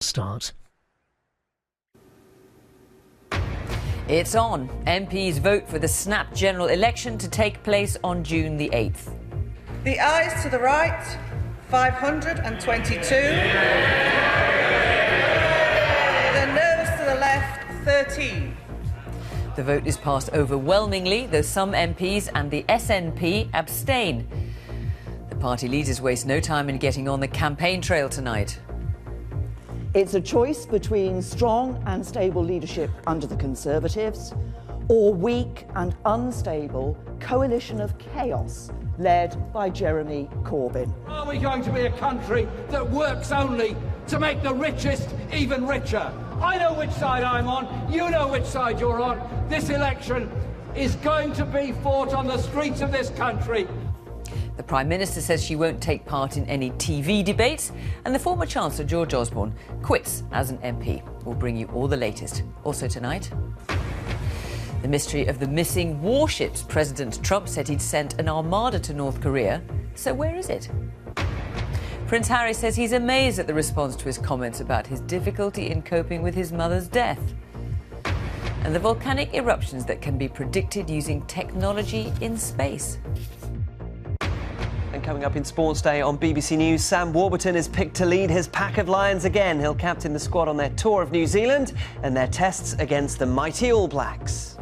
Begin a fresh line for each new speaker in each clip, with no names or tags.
Start.
It's on. MPs vote for the snap general election to take place on June the 8th.
The ayes to the right, 522. The noes to the left, 13.
The vote is passed overwhelmingly, though some MPs and the SNP abstain. The party leaders waste no time in getting on the campaign trail tonight.
It's a choice between strong and stable leadership under the Conservatives or weak and unstable coalition of chaos led by Jeremy Corbyn.
Are we going to be a country that works only to make the richest even richer? I know which side I'm on, you know which side you're on. This election is going to be fought on the streets of this country.
The Prime Minister says she won't take part in any TV debates, and the former Chancellor George Osborne quits as an MP. We'll bring you all the latest. Also tonight, the mystery of the missing warships. President Trump said he'd sent an armada to North Korea. So where is it? Prince Harry says he's amazed at the response to his comments about his difficulty in coping with his mother's death. And the volcanic eruptions that can be predicted using technology in space.
And coming up in Sports Day on BBC News, Sam Warburton is picked to lead his pack of Lions again. He'll captain the squad on their tour of New Zealand and their tests against the mighty All Blacks.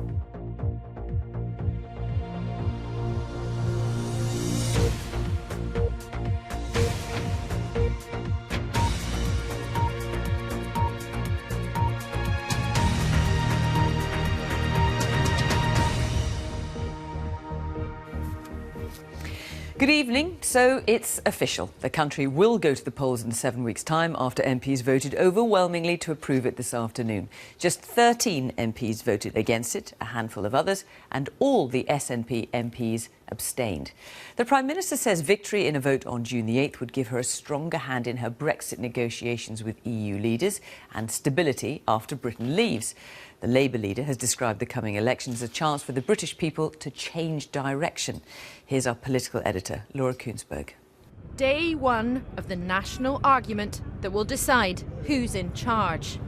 Good evening. So it's official. The country will go to the polls in 7 weeks' time after MPs voted overwhelmingly to approve it this afternoon. Just 13 MPs voted against it, a handful of others, and all the SNP MPs abstained. The Prime Minister says victory in a vote on June the 8th would give her a stronger hand in her Brexit negotiations with EU leaders and stability after Britain leaves. The Labour leader has described the coming election as a chance for the British people to change direction. Here's our political editor, Laura Koonsberg.
Day one of the national argument that will decide who's in charge.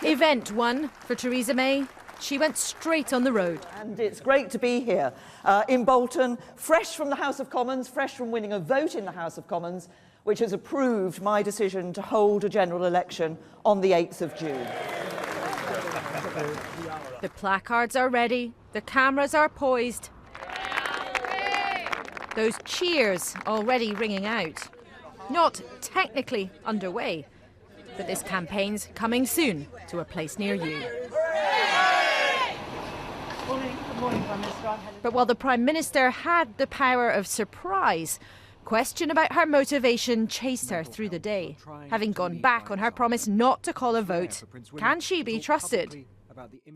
Event one for Theresa May. She went straight on the road.
And it's great to be here in Bolton, fresh from the House of Commons, fresh from winning a vote in the House of Commons, which has approved my decision to hold a general election on the 8th of June.
The placards are ready, the cameras are poised. Those cheers already ringing out. Not technically underway, but this campaign's coming soon to a place near you.
Good morning, Prime Minister.
But while the Prime Minister had the power of surprise, question about her motivation chased her through the day. Having gone back on her promise not to call a vote, can she be trusted?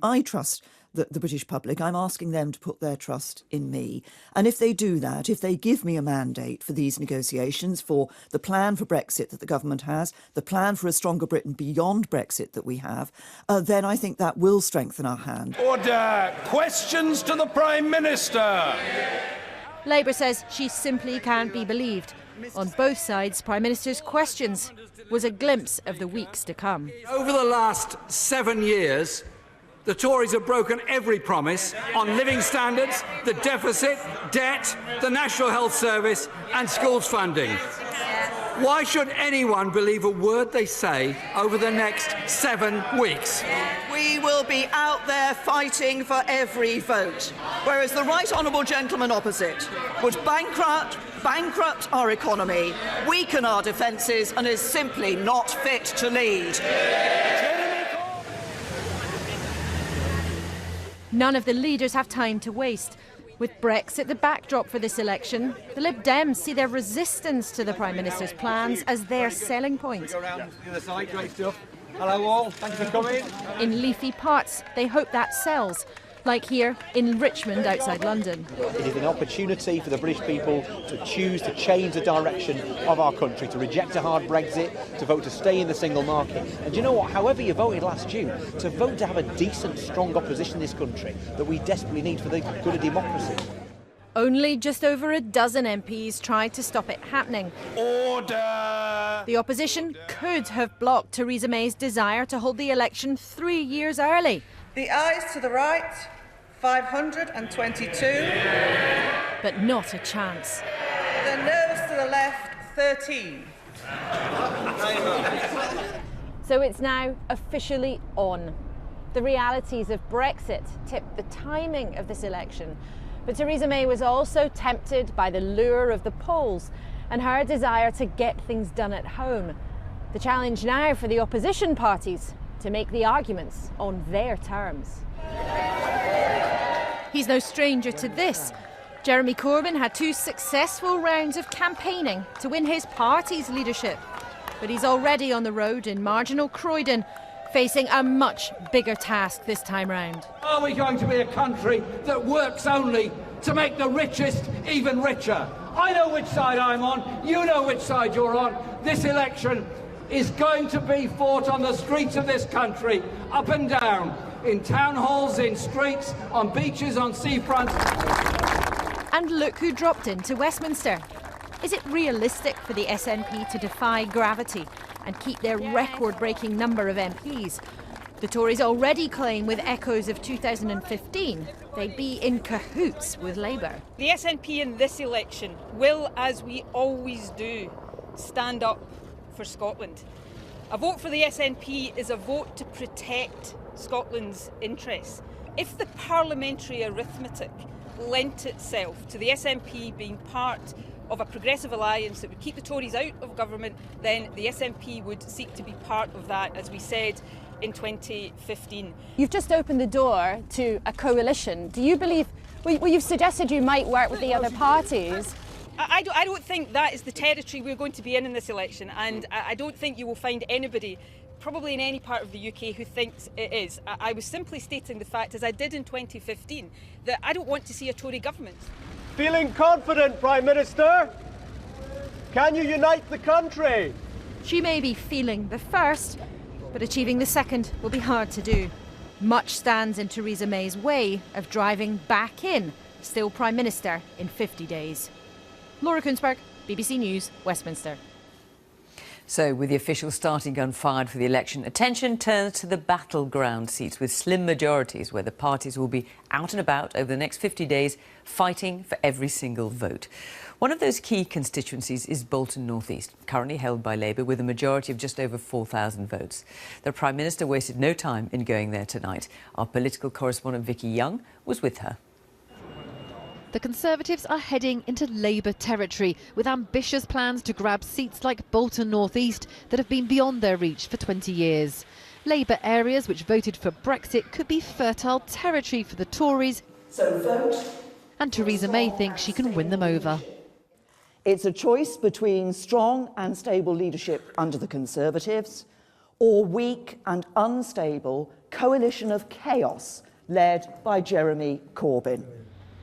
I trust the British public. I'm asking them to put their trust in me. And if they do that, if they give me a mandate for these negotiations, for the plan for Brexit that the government has, the plan for a stronger Britain beyond Brexit that we have, then I think that will strengthen our hand.
Order! Questions to the Prime Minister!
Labour says she simply can't be believed. On both sides, Prime Minister's questions was a glimpse of the weeks to come.
Over the last 7 years, the Tories have broken every promise on living standards, the deficit, debt, the National Health Service and schools funding. Why should anyone believe a word they say over the next 7 weeks?
We will be out there fighting for every vote, whereas the right honourable gentleman opposite would bankrupt our economy, weaken our defences and is simply not fit to lead.
None of the leaders have time to waste. With Brexit the backdrop for this election, the Lib Dems see their resistance to the Prime Minister's plans as their selling point.
Hello all, thank you for coming.
In leafy parts, they hope that sells, like here in Richmond outside London.
It is an opportunity for the British people to choose to change the direction of our country, to reject a hard Brexit, to vote to stay in the single market. And do you know what? However you voted last June, to vote to have a decent, strong opposition in this country that we desperately need for the good of democracy.
Only just over a dozen MPs tried to stop it happening.
Order!
The opposition could have blocked Theresa May's desire to hold the election 3 years early.
The ayes to the right, 522.
But not a chance.
The noes to the left, 13.
So it's now officially on. The realities of Brexit tipped the timing of this election. But Theresa May was also tempted by the lure of the polls and her desire to get things done at home. The challenge now for the opposition parties to make the arguments on their terms. He's no stranger to this. Jeremy Corbyn had 2 successful rounds of campaigning to win his party's leadership. But he's already on the road in marginal Croydon, facing a much bigger task this time round.
Are we going to be a country that works only to make the richest even richer? I know which side I'm on, you know which side you're on. This election is going to be fought on the streets of this country, up and down, in town halls, in streets, on beaches, on seafronts.
And look who dropped into Westminster. Is it realistic for the SNP to defy gravity and keep their record-breaking number of MPs? The Tories already claim, with echoes of 2015, they'd be in cahoots with Labour.
The SNP in this election will, as we always do, stand up for Scotland. A vote for the SNP is a vote to protect Scotland's interests. If the parliamentary arithmetic lent itself to the SNP being part of a progressive alliance that would keep the Tories out of government, then the SNP would seek to be part of that, as we said in 2015.
You've just opened the door to a coalition. Do you believe, well, you've suggested you might work with the other parties.
I don't think that is the territory we're going to be in this election, and I don't think you will find anybody, probably in any part of the UK, who thinks it is. I was simply stating the fact, as I did in 2015, that I don't want to see a Tory government.
Feeling confident, Prime Minister? Can you unite the country?
She may be feeling the first, but achieving the second will be hard to do. Much stands in Theresa May's way of driving back in, still Prime Minister in 50 days. Laura Kunsberg, BBC News, Westminster.
So, with the official starting gun fired for the election, attention turns to the battleground seats with slim majorities where the parties will be out and about over the next 50 days fighting for every single vote. One of those key constituencies is Bolton North East, currently held by Labour with a majority of just over 4,000 votes. The Prime Minister wasted no time in going there tonight. Our political correspondent Vicky Young was with her.
The Conservatives are heading into Labour territory with ambitious plans to grab seats like Bolton North East that have been beyond their reach for 20 years. Labour areas which voted for Brexit could be fertile territory for the Tories.
So vote.
And Theresa May thinks she can win them over.
It's a choice between strong and stable leadership under the Conservatives or weak and unstable coalition of chaos led by Jeremy Corbyn.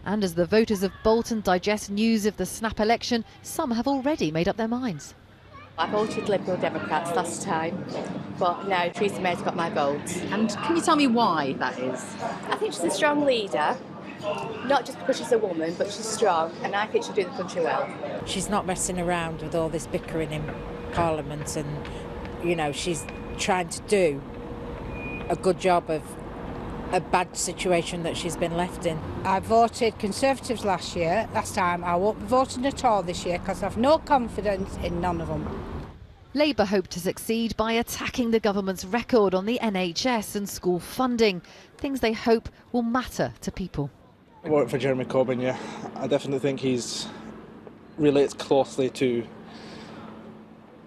And as the voters of Bolton digest news of the snap election, some have already made up their minds.
I voted Liberal Democrats last time, but now Theresa May's got my vote.
And can you tell me why that is?
I think she's a strong leader, not just because she's a woman, but she's strong, and I think she'll do the country well.
She's not messing around with all this bickering in Parliament, and, you know, she's trying to do a good job of a bad situation that she's been left in.
I voted Conservatives last time. I won't be voting at all this year because I've no confidence in none of them.
Labour hope to succeed by attacking the government's record on the NHS and school funding, things they hope will matter to people.
I voted for Jeremy Corbyn, yeah. I definitely think he's relates closely to,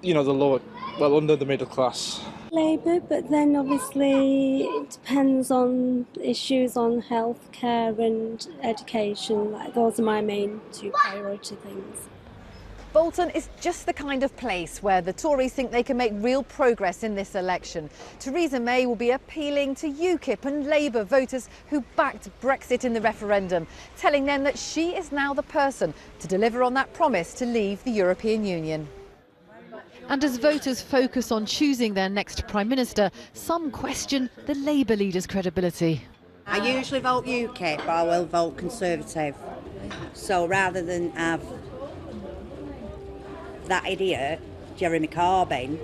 you know, the lower, well, under the middle class.
Labour, but then obviously it depends on issues on healthcare and education. Like, those are my main 2 priority things.
Bolton is just the kind of place where the Tories think they can make real progress in this election. Theresa May will be appealing to UKIP and Labour voters who backed Brexit in the referendum, telling them that she is now the person to deliver on that promise to leave the European Union. And as voters focus on choosing their next Prime Minister, some question the Labour leader's credibility.
I usually vote UKIP, but I will vote Conservative. So rather than have that idiot Jeremy Corbyn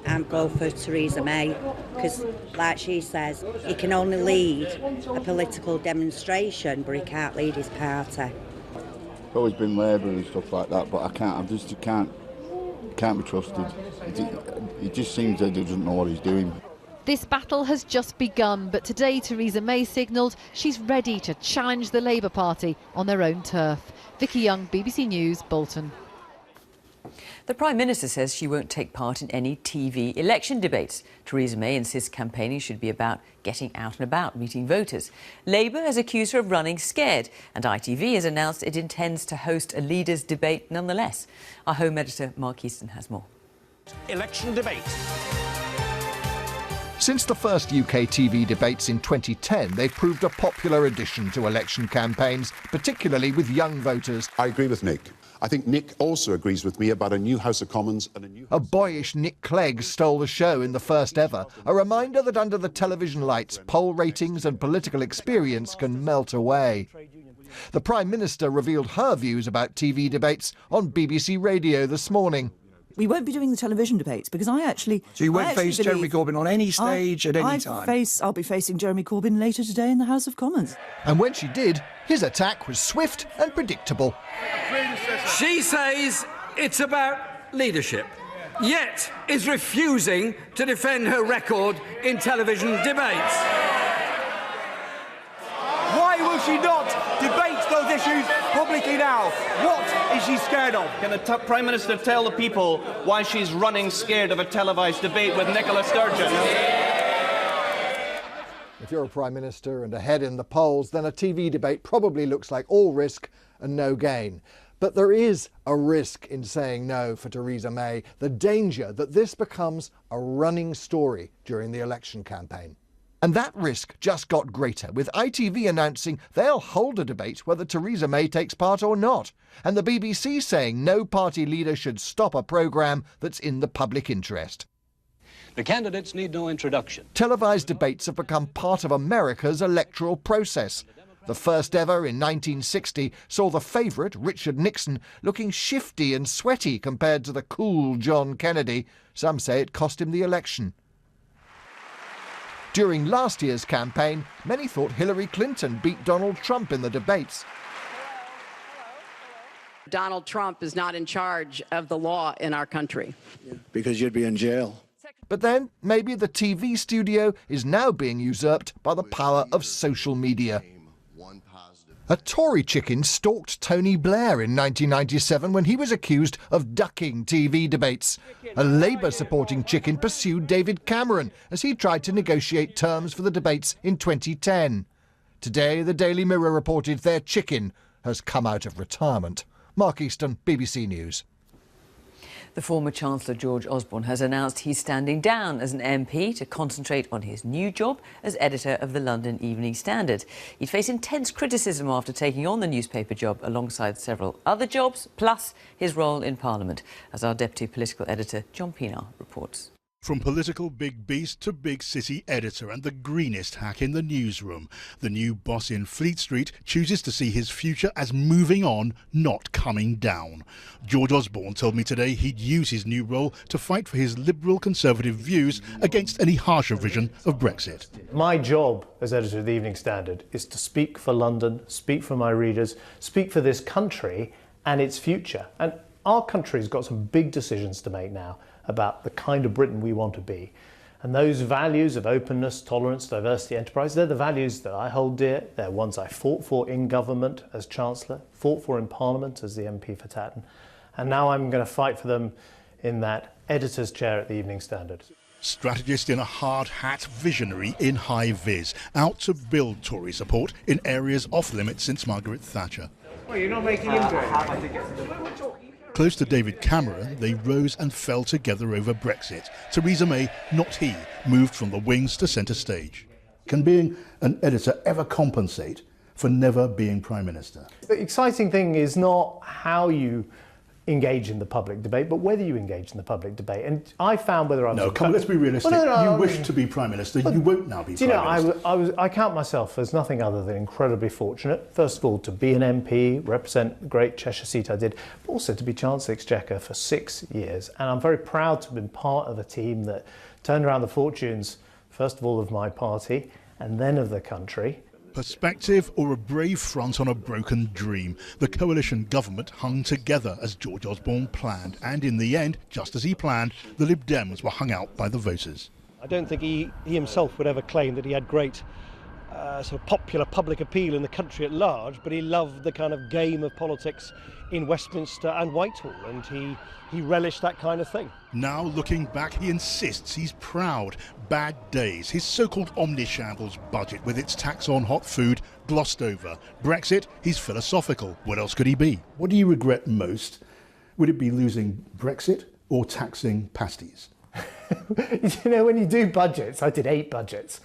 and go for Theresa May, because, like she says, he can only lead a political demonstration, but he can't lead his party.
I've always been Labour and stuff like that, but I just can't be trusted. It just seems that he doesn't know what he's doing.
This battle has just begun, but today Theresa May signalled she's ready to challenge the Labour Party on their own turf. Vicky Young, BBC News, Bolton.
The Prime Minister says she won't take part in any TV election debates. Theresa May insists campaigning should be about getting out and about, meeting voters. Labour has accused her of running scared, and ITV has announced it intends to host a leaders' debate nonetheless. Our home editor, Mark Easton, has more.
Election debate. Since the first UK TV debates in 2010, they've proved a popular addition to election campaigns, particularly with young voters.
I agree with Nick. I think Nick also agrees with me about a new House of Commons and a new...
A boyish Nick Clegg stole the show in the first ever, a reminder that under the television lights, poll ratings and political experience can melt away. The Prime Minister revealed her views about TV debates on BBC Radio this morning.
We won't be doing the television debates because I actually...
So you won't face Jeremy Corbyn on any stage at any time?
I'll be facing Jeremy Corbyn later today in the House of Commons.
And when she did, his attack was swift and predictable.
She says it's about leadership, yet is refusing to defend her record in television debates.
Why will she not debate those issues publicly now? What is she scared of?
Can the Prime Minister tell the people why she's running scared of a televised debate with Nicola Sturgeon?
If you're a Prime Minister and ahead in the polls, then a TV debate probably looks like all risk and no gain. But there is a risk in saying no for Theresa May, the danger that this becomes a running story during the election campaign. And that risk just got greater, with ITV announcing they'll hold a debate whether Theresa May takes part or not, and the BBC saying no party leader should stop a programme that's in the public interest.
The candidates need no introduction.
Televised debates have become part of America's electoral process. The first ever in 1960 saw the favourite, Richard Nixon, looking shifty and sweaty compared to the cool John Kennedy. Some say it cost him the election. During last year's campaign, many thought Hillary Clinton beat Donald Trump in the debates.
Donald Trump is not in charge of the law in our country.
Because you'd be in jail.
But then, maybe the TV studio is now being usurped by the power of social media. A Tory chicken stalked Tony Blair in 1997 when he was accused of ducking TV debates. A Labour-supporting chicken pursued David Cameron as he tried to negotiate terms for the debates in 2010. Today, the Daily Mirror reported their chicken has come out of retirement. Mark Easton, BBC News.
The former Chancellor George Osborne has announced he's standing down as an MP to concentrate on his new job as editor of the London Evening Standard. He'd face intense criticism after taking on the newspaper job alongside several other jobs, plus his role in Parliament, as our deputy political editor John Pienaar reports.
From political big beast to big city editor and the greenest hack in the newsroom, the new boss in Fleet Street chooses to see his future as moving on, not coming down. George Osborne told me today he'd use his new role to fight for his liberal conservative views against any harsher vision of Brexit.
My job as editor of the Evening Standard is to speak for London, speak for my readers, speak for this country and its future. And our country's got some big decisions to make now about the kind of Britain we want to be. And those values of openness, tolerance, diversity, enterprise, they're the values that I hold dear. They're ones I fought for in government as Chancellor, fought for in Parliament as the MP for Tatton. And now I'm going to fight for them in that editor's chair at the Evening Standard.
Strategist in a hard hat, visionary in high vis, out to build Tory support in areas off limits since Margaret Thatcher.
Well, you're not making him do it.
Close to David Cameron, they rose and fell together over Brexit. Theresa May, not he, moved from the wings to centre stage. Can being an editor ever compensate for never being Prime Minister?
The exciting thing is not how you engage in the public debate, but whether you engage in the public debate. And I found whether I was...
No, come on, let's be realistic. You wish to be Prime Minister, you won't now be Prime Minister.
I count myself as nothing other than incredibly fortunate, first of all, to be an MP, represent the great Cheshire seat I did, but also to be Chancellor of the Exchequer for 6 years. And I'm very proud to have been part of a team that turned around the fortunes, first of all, of my party, and then of the country.
Perspective or a brave front on a broken dream. The coalition government hung together as George Osborne planned, and in the end, just as he planned, the Lib Dems were hung out by the voters.
I don't think he himself would ever claim that he had great sort of popular public appeal in the country at large, but he loved the kind of game of politics in Westminster and Whitehall, and he relished that kind of thing.
Now, looking back, he insists he's proud. Bad days, his so-called omnishambles budget with its tax on hot food glossed over. Brexit, he's philosophical. What else could he be? What do you regret most? Would it be losing Brexit or taxing pasties?
You know, when you do budgets, I did 8 budgets,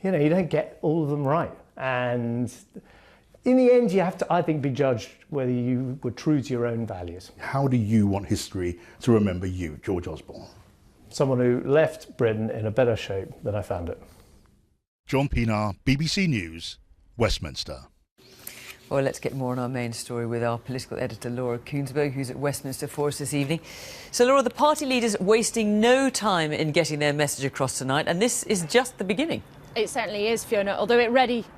you know, you don't get all of them right. And in the end, you have to, I think, be judged whether you were true to your own values.
How do you want history to remember you, George Osborne?
Someone who left Britain in a better shape than I found it.
John Pienaar, BBC News, Westminster.
Well, let's get more on our main story with our political editor, Laura Kuenssberg, who's at Westminster for us this evening. So, Laura, the party leaders wasting no time in getting their message across tonight, and this is just the beginning.
It certainly is, Fiona, although it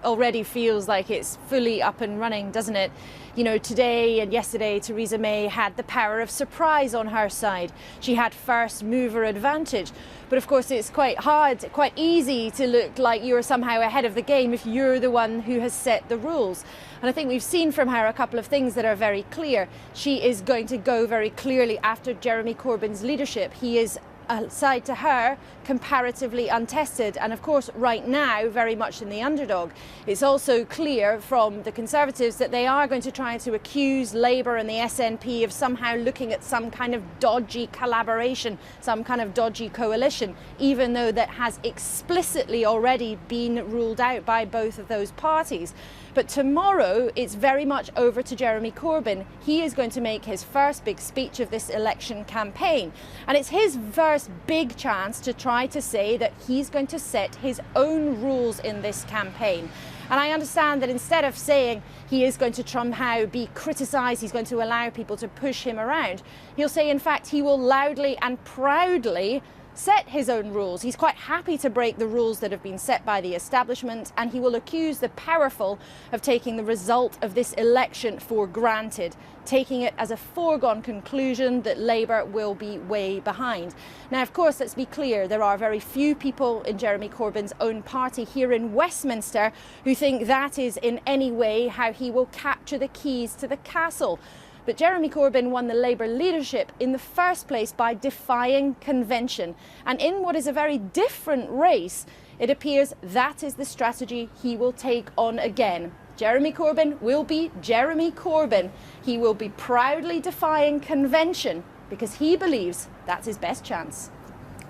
already feels like it's fully up and running, doesn't it? You know, today and yesterday, Theresa May had the power of surprise on her side. She had first mover advantage. But of course, it's quite hard, quite easy to look like you're somehow ahead of the game if you're the one who has set the rules. And I think we've seen from her a couple of things that are very clear. She is going to go very clearly after Jeremy Corbyn's leadership. He is, aside to her, comparatively untested, and of course right now very much in the underdog. It's also clear from the Conservatives that they are going to try to accuse Labour and the SNP of somehow looking at some kind of dodgy collaboration, some kind of dodgy coalition, even though that has explicitly already been ruled out by both of those parties. But tomorrow it's very much over to Jeremy Corbyn. He is going to make his first big speech of this election campaign, and it's his first big chance to try to say that he's going to set his own rules in this campaign. And I understand that instead of saying he is going to somehow be criticised, he's going to allow people to push him around, he'll say in fact he will loudly and proudly set his own rules. He's quite happy to break the rules that have been set by the establishment, and he will accuse the powerful of taking the result of this election for granted, taking it as a foregone conclusion that Labour will be way behind. Now, of course, let's be clear, there are very few people in Jeremy Corbyn's own party here in Westminster who think that is in any way how he will capture the keys to the castle. But Jeremy Corbyn won the Labour leadership in the first place by defying convention. And in what is a very different race, it appears that is the strategy he will take on again. Jeremy Corbyn will be Jeremy Corbyn. He will be proudly defying convention because he believes that's his best chance.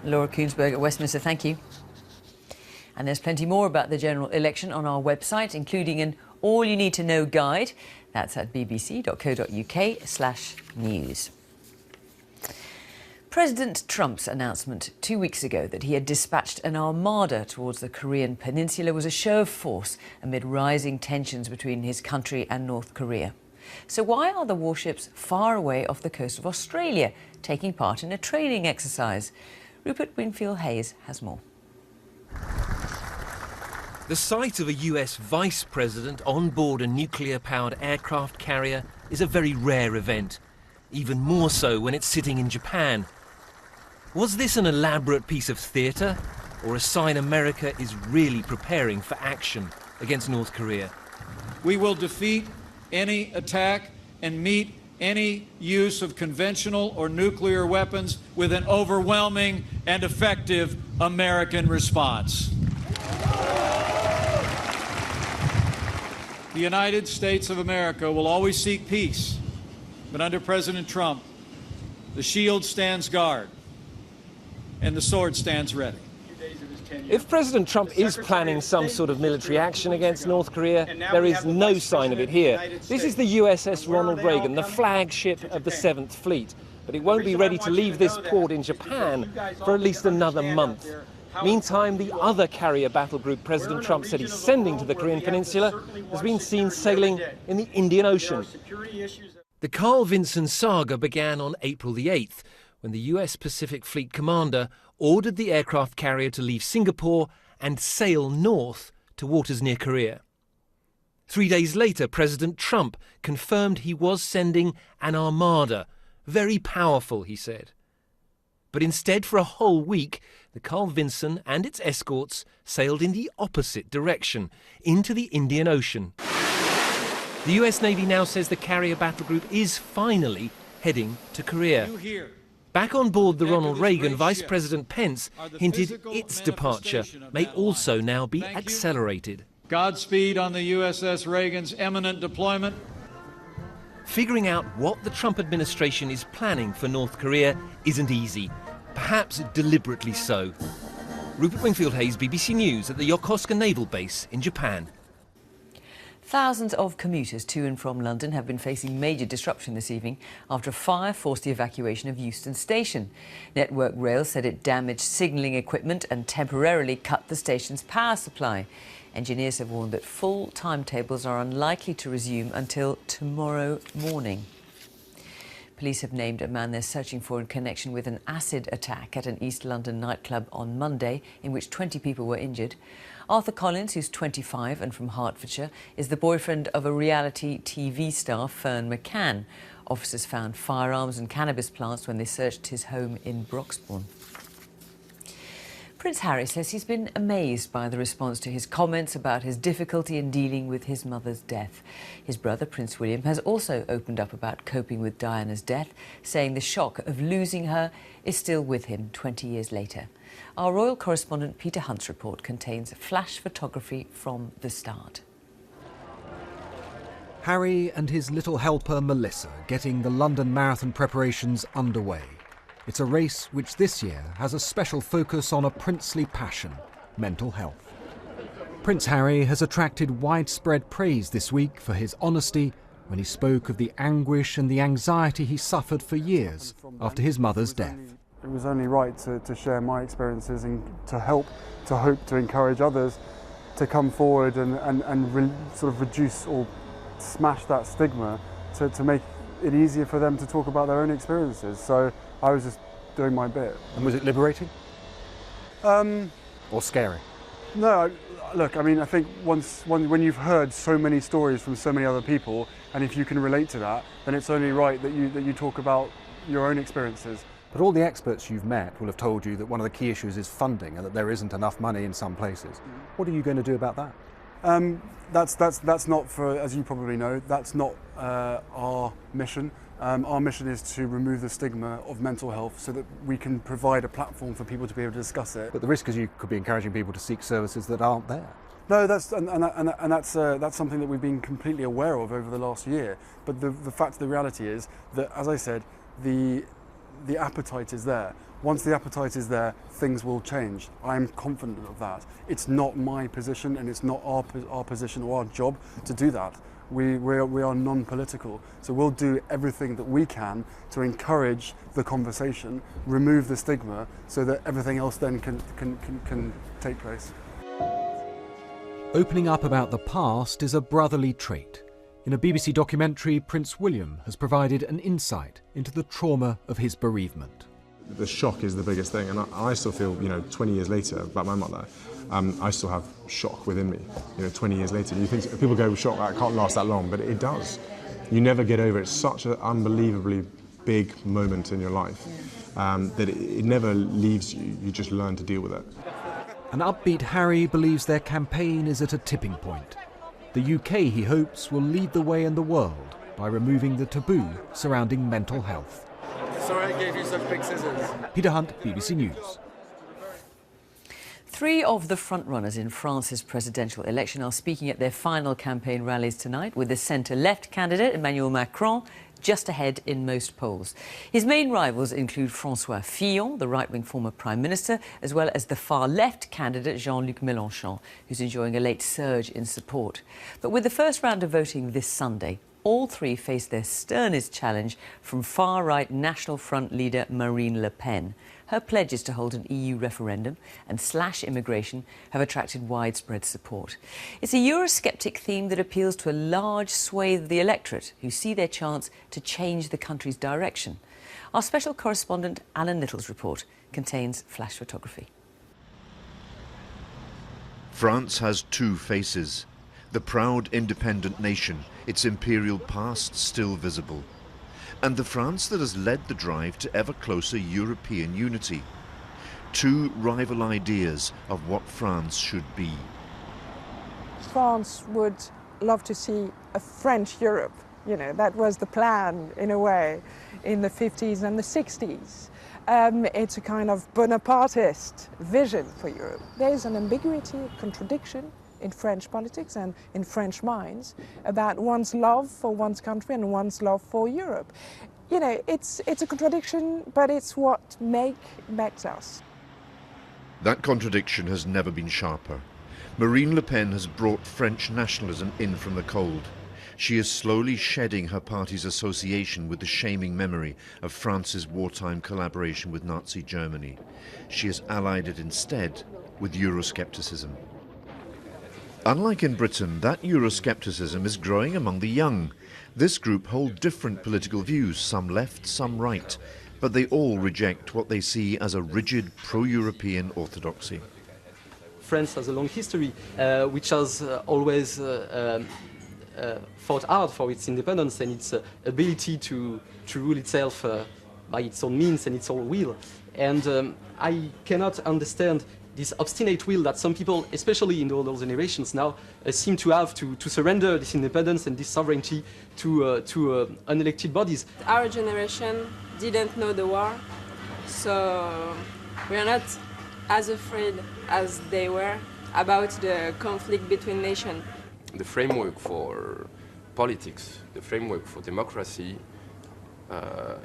Laura Kuenssberg at Westminster, thank you. And there's plenty more about the general election on our website, including an all-you-need-to-know guide. That's at bbc.co.uk/news. President Trump's announcement 2 weeks ago that he had dispatched an armada towards the Korean peninsula was a show of force amid rising tensions between his country and North Korea. So why are the warships far away off the coast of Australia, taking part in a training exercise? Rupert Winfield-Hayes has more.
The sight of a US vice president on board a nuclear-powered aircraft carrier is a very rare event, even more so when it's sitting in Japan. Was this an elaborate piece of theatre, or a sign America is really preparing for action against North Korea?
We will defeat any attack and meet any use of conventional or nuclear weapons with an overwhelming and effective American response. The United States of America will always seek peace, but under President Trump, the shield stands guard and the sword stands ready.
If President Trump is planning some sort of military action against North Korea, there is no sign of it here. This is the USS Ronald Reagan, the flagship of the 7th Fleet. But it won't be ready to leave this port in Japan for at least another month. Meantime, the other carrier battle group President Trump said he's sending to the Korean Peninsula has been seen sailing in the Indian Ocean. The Carl Vinson saga began on April the 8th, when the US Pacific Fleet commander ordered the aircraft carrier to leave Singapore and sail north to waters near Korea. 3 days later, President Trump confirmed he was sending an armada. Very powerful, he said. But instead, for a whole week, the Carl Vinson and its escorts sailed in the opposite direction, into the Indian Ocean. The US Navy now says the carrier battle group is finally heading to Korea. Back on board the Ronald Reagan, Vice President Pence hinted its departure may also now be accelerated.
Godspeed on the USS Reagan's imminent deployment.
Figuring out what the Trump administration is planning for North Korea isn't easy, perhaps deliberately so. Rupert Wingfield-Hayes, BBC News at the Yokosuka Naval Base in Japan.
Thousands of commuters to and from London have been facing major disruption this evening after a fire forced the evacuation of Euston Station. Network Rail said it damaged signalling equipment and temporarily cut the station's power supply. Engineers have warned that full timetables are unlikely to resume until tomorrow morning. Police have named a man they're searching for in connection with an acid attack at an East London nightclub on Monday, in which 20 people were injured. Arthur Collins, who's 25 and from Hertfordshire, is the boyfriend of a reality TV star, Fern McCann. Officers found firearms and cannabis plants when they searched his home in Broxbourne. Prince Harry says he's been amazed by the response to his comments about his difficulty in dealing with his mother's death. His brother, Prince William, has also opened up about coping with Diana's death, saying the shock of losing her is still with him 20 years later. Our royal correspondent Peter Hunt's report contains flash photography from the start.
Harry and his little helper Melissa getting the London Marathon preparations underway. It's a race which this year has a special focus on a princely passion, mental health. Prince Harry has attracted widespread praise this week for his honesty when he spoke of the anguish and the anxiety he suffered for years after his mother's death.
It was only right to share my experiences and to hope to encourage others to come forward and sort of reduce or smash that stigma to make it easier for them to talk about their own experiences. So I was just doing my bit.
And was it liberating? Or scary?
No, look, I mean, I think when you've heard so many stories from so many other people, and if you can relate to that, then it's only right that you talk about your own experiences.
But all the experts you've met will have told you that one of the key issues is funding and that there isn't enough money in some places. What are you going to do about that?
That's not for, as you probably know, that's not our mission. Our mission is to remove the stigma of mental health so that we can provide a platform for people to be able to discuss it.
But the risk is you could be encouraging people to seek services that aren't there.
No, that's something that we've been completely aware of over the last year. But the fact of the reality is that, as I said, the appetite is there. Once the appetite is there, things will change. I'm confident of that. It's not my position and it's not our position or our job to do that. We are non-political, so we'll do everything that we can to encourage the conversation, remove the stigma, so that everything else then can take place.
Opening up about the past is a brotherly trait. In a BBC documentary, Prince William has provided an insight into the trauma of his bereavement.
The shock is the biggest thing, and I still feel, 20 years later about my mother, I still have shock within me. 20 years later, you think people go shock that can't last that long, but it does. You never get over it. It's such an unbelievably big moment in your life that it never leaves you. You just learn to deal with it.
An upbeat Harry believes their campaign is at a tipping point. The UK, he hopes, will lead the way in the world by removing the taboo surrounding mental health.
Sorry I gave you such big scissors.
Peter Hunt, BBC News.
3 of the frontrunners in France's presidential election are speaking at their final campaign rallies tonight, with the centre-left candidate Emmanuel Macron just ahead in most polls. His main rivals include François Fillon, the right-wing former Prime Minister, as well as the far-left candidate Jean-Luc Mélenchon, who's enjoying a late surge in support. But with the first round of voting this Sunday, all three face their sternest challenge from far-right National Front leader Marine Le Pen. Her pledges to hold an EU referendum and slash immigration have attracted widespread support. It's a Eurosceptic theme that appeals to a large swathe of the electorate who see their chance to change the country's direction. Our special correspondent Alan Little's report contains flash photography.
France has two faces. The proud independent nation, its imperial past still visible, and the France that has led the drive to ever closer European unity. Two rival ideas of what France should be.
France would love to see a French Europe. You know, that was the plan, in a way, in the 50s and the 60s. It's a kind of Bonapartist vision for Europe. There's an ambiguity, a contradiction in French politics and in French minds about one's love for one's country and one's love for Europe. You know, it's a contradiction, but it's what makes us.
That contradiction has never been sharper. Marine Le Pen has brought French nationalism in from the cold. She is slowly shedding her party's association with the shaming memory of France's wartime collaboration with Nazi Germany. She has allied it instead with Euroscepticism. Unlike in Britain, that Euroscepticism is growing among the young. This group hold different political views, some left, some right, but they all reject what they see as a rigid pro-European orthodoxy.
France has a long history, which has always fought hard for its independence and its ability to rule itself by its own means and its own will. And I cannot understand this obstinate will that some people, especially in the older generations now, seem to have to surrender this independence and this sovereignty to unelected bodies.
Our generation didn't know the war, so we are not as afraid as they were about the conflict between nations.
The framework for politics, the framework for democracy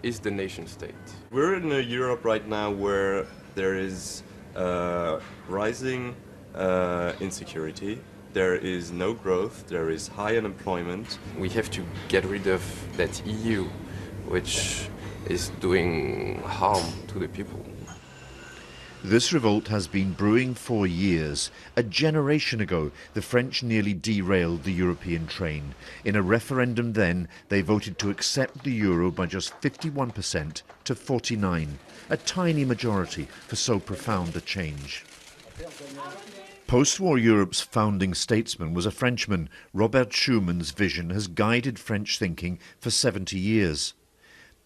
is the nation state.
We're in a Europe right now where there is rising insecurity, there is no growth, there is high unemployment.
We have to get rid of that EU, which is doing harm to the people.
This revolt has been brewing for years. A generation ago, the French nearly derailed the European train. In a referendum then, they voted to accept the euro by just 51% to 49%, a tiny majority for so profound a change. Post-war Europe's founding statesman was a Frenchman. Robert Schumann's vision has guided French thinking for 70 years.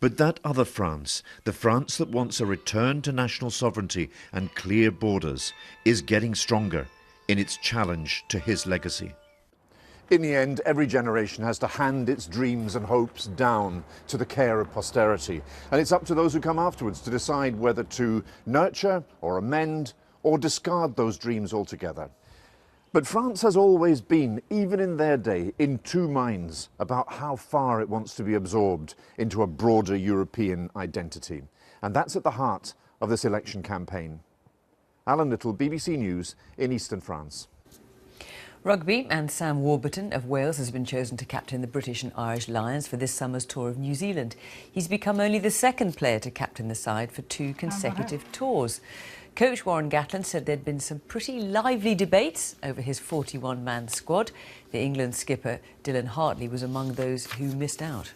But that other France, the France that wants a return to national sovereignty and clear borders, is getting stronger in its challenge to his legacy.
In the end, every generation has to hand its dreams and hopes down to the care of posterity. And it's up to those who come afterwards to decide whether to nurture or amend or discard those dreams altogether. But France has always been, even in their day, in two minds about how far it wants to be absorbed into a broader European identity. And that's at the heart of this election campaign. Alan Little, BBC News in eastern France.
Rugby, and Sam Warburton of Wales has been chosen to captain the British and Irish Lions for this summer's tour of New Zealand. He's become only the second player to captain the side for 2 consecutive tours. Coach Warren Gatland said there'd been some pretty lively debates over his 41-man squad. The England skipper Dylan Hartley was among those who missed out.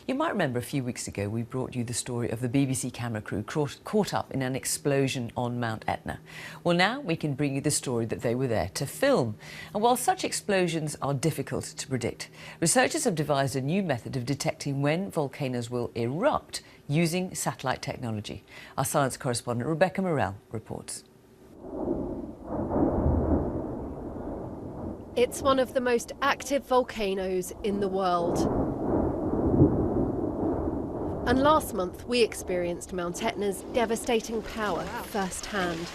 You might remember a few weeks ago we brought you the story of the BBC camera crew caught up in an explosion on Mount Etna. Well, now we can bring you the story that they were there to film. And while such explosions are difficult to predict, researchers have devised a new method of detecting when volcanoes will erupt using satellite technology. Our science correspondent Rebecca Morell reports.
It's one of the most active volcanoes in the world. And last month, we experienced Mount Etna's devastating power firsthand.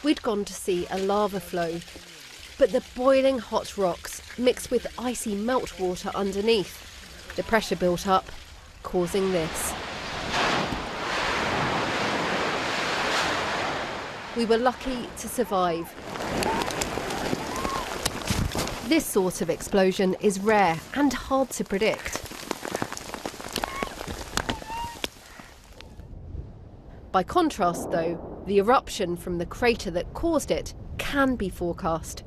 We'd gone to see a lava flow, but the boiling hot rocks mixed with icy meltwater underneath. The pressure built up, causing this. We were lucky to survive. This sort of explosion is rare and hard to predict. By contrast, though, the eruption from the crater that caused it can be forecast.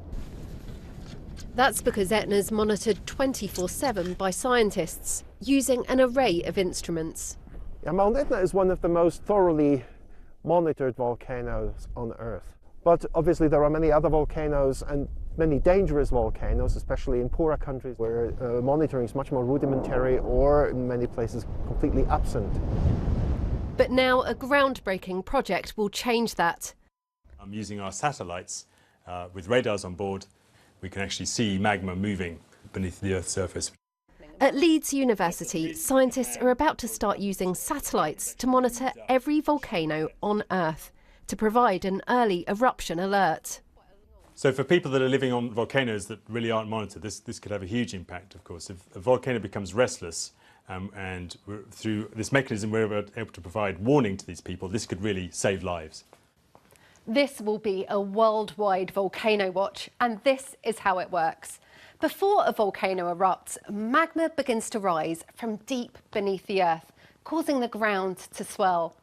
That's because Etna's monitored 24/7 by scientists, using an array of instruments.
Mount Etna is one of the most thoroughly monitored volcanoes on Earth. But obviously there are many other volcanoes and many dangerous volcanoes, especially in poorer countries where monitoring is much more rudimentary or in many places completely absent.
But now a groundbreaking project will change that.
Using our satellites with radars on board, we can actually see magma moving beneath the Earth's surface.
At Leeds University, scientists are about to start using satellites to monitor every volcano on Earth to provide an early eruption alert.
So for people that are living on volcanoes that really aren't monitored, this could have a huge impact, of course. If a volcano becomes restless, and through this mechanism we're able to provide warning to these people, this could really save lives.
This will be a worldwide volcano watch, and this is how it works. Before a volcano erupts, magma begins to rise from deep beneath the Earth, causing the ground to swell.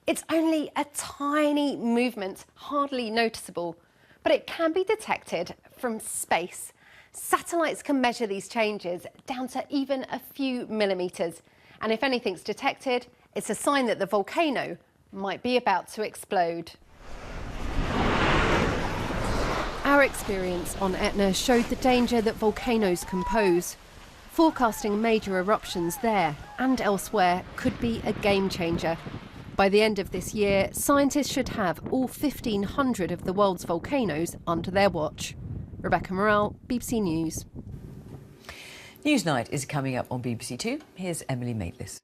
It's only a tiny movement, hardly noticeable, but it can be detected from space. Satellites can measure these changes down to even a few millimetres. And if anything's detected, it's a sign that the volcano might be about to explode. Our experience on Etna showed the danger that volcanoes can pose. Forecasting major eruptions there and elsewhere could be a game changer. By the end of this year, scientists should have all 1,500 of the world's volcanoes under their watch. Rebecca Morrell, BBC News.
Newsnight is coming up on BBC Two. Here's Emily Maitlis.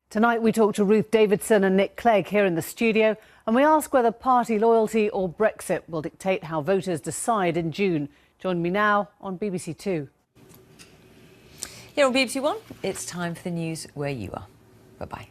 Tonight we talk to Ruth Davidson and Nick Clegg here in the studio, and we ask whether party loyalty or Brexit will dictate how voters decide in June. Join me now on BBC Two.
Here on BBC One, it's time for the news where you are. Bye-bye.